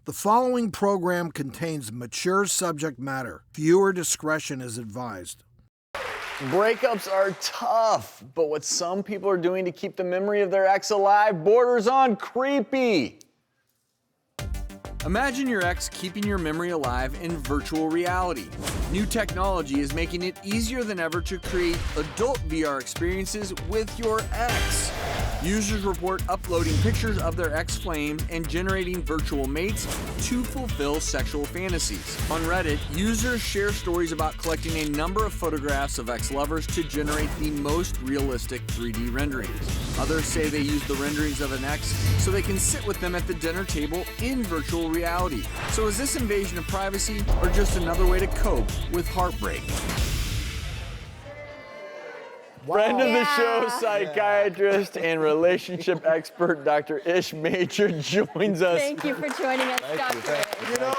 The following program contains mature subject matter. Viewer discretion is advised. Breakups are tough, but what some people are doing to keep the memory of their ex alive borders on creepy. Imagine your ex keeping your memory alive in virtual reality. New technology is making it easier than ever to create adult VR experiences with your ex. Users report uploading pictures of their ex-flames and generating virtual mates to fulfill sexual fantasies. On Reddit, users share stories about collecting a number of photographs of ex-lovers to generate the most realistic 3D renderings. Others say they use the renderings of an ex so they can sit with them at the dinner table in virtual reality. So is this invasion of privacy or just another way to cope with heartbreak? Wow. Friend of the show, psychiatrist and relationship expert, Dr. Ish Major joins us. Thank you for joining us, Dr. You know,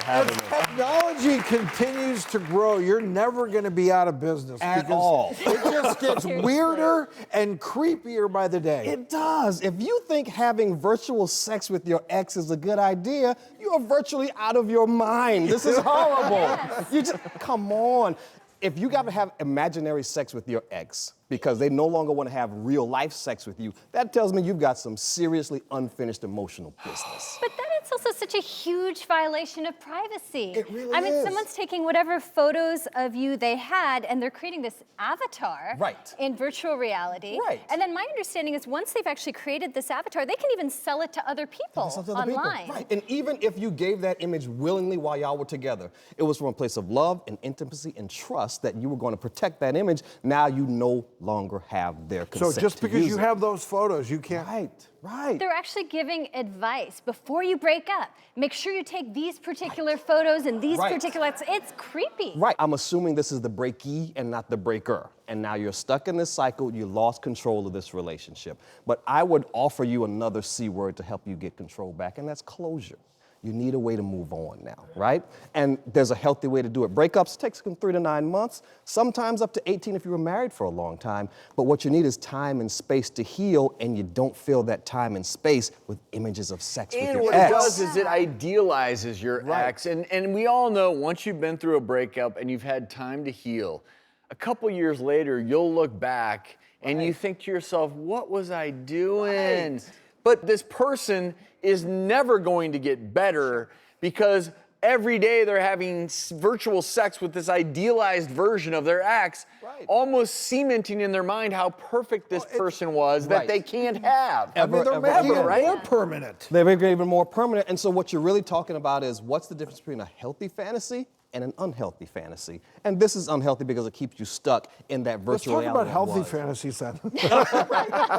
as technology continues to grow, you're never going to be out of business. At all. It just gets weirder and creepier by the day. It does. If you think having virtual sex with your ex is a good idea, you are virtually out of your mind. This is horrible. You just, come on. If you got to have imaginary sex with your ex because they no longer want to have real life sex with you, that tells me you've got some seriously unfinished emotional business. But then it's also such a huge violation of privacy. It really I mean, is. someone's taking whatever photos of you they had and they're creating this avatar in virtual reality. Right. And then my understanding is once they've actually created this avatar, they can even sell it to other people online. Right. And even if you gave that image willingly while y'all were together, it was from a place of love and intimacy and trust that you were going to protect that image. Now you no longer have their consent. So just because you have those photos, you can't. Right. They're actually giving advice before you break up. Make sure you take these particular photos and these particular. It's creepy. Right. I'm assuming this is the breakee and not the breaker. And now you're stuck in this cycle. You lost control of this relationship. But I would offer you another C word to help you get control back, and that's closure. You need a way to move on now, right? And there's a healthy way to do it. Breakups takes 3 to 9 months, sometimes up to 18 if you were married for a long time. But what you need is time and space to heal, and you don't fill that time and space with images of sex with your ex. And what it does is it idealizes your ex. And we all know once you've been through a breakup and you've had time to heal, a couple years later, you'll look back and you think to yourself, what was I doing? But this person is never going to get better because every day they're having virtual sex with this idealized version of their ex, almost cementing in their mind how perfect this person was that they can't have. They're making it more permanent. They're making it even more permanent. And so what you're really talking about is what's the difference between a healthy fantasy and an unhealthy fantasy. And this is unhealthy because it keeps you stuck in that virtual reality. Let's talk about healthy fantasies then.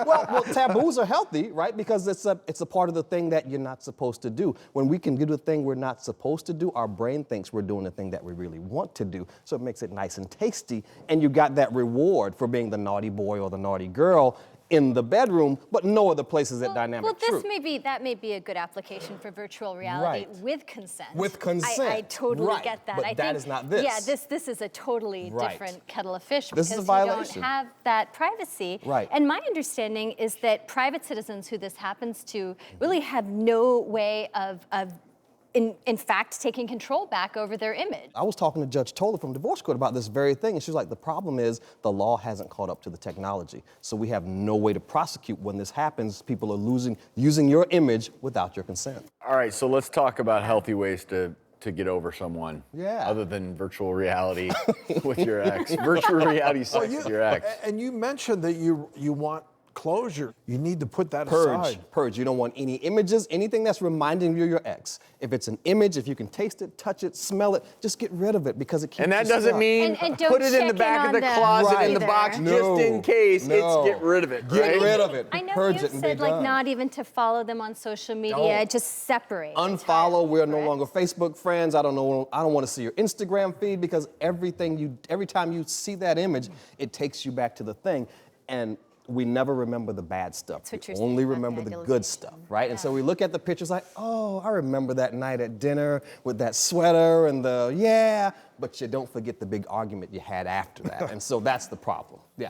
Well, taboos are healthy, right? Because it's a part of the thing that you're not supposed to do. When we can do the thing we're not supposed to do, our brain thinks we're doing the thing that we really want to do. So it makes it nice and tasty. And you got that reward for being the naughty boy or the naughty girl in the bedroom, but no other places that dynamic true. That may be a good application for virtual reality with consent. With consent. I totally get that. But I that think, is not this. Yeah, this is a totally different kettle of fish This because is a you violation. don't have that privacy. Right. And my understanding is that private citizens who this happens to really have no way of in fact, taking control back over their image. I was talking to Judge Toller from Divorce Court about this very thing, and she was like, the problem is the law hasn't caught up to the technology. So we have no way to prosecute when this happens. People are using your image without your consent. All right, so let's talk about healthy ways to get over someone other than virtual reality with your ex. Virtual reality sex with your ex. And you mentioned that you want closure. You need to put that aside. Purge. You don't want any images, anything that's reminding you of your ex. If it's an image, if you can taste it, touch it, smell it, just get rid of it because it keeps And that you doesn't stuck. mean And put it in the back of the closet in the box just in case. It's get rid of it. Get rid of it. I know Purge you it and said be like done. not even to follow them on social media, just separate. Unfollow. We're no longer Facebook friends. I don't want to see your Instagram feed because every time you see that image, it takes you back to the thing. And we never remember the bad stuff. We only remember the good stuff, right? Yeah. And so we look at the pictures like, oh, I remember that night at dinner with that sweater and but you don't forget the big argument you had after that. And so that's the problem. Yeah.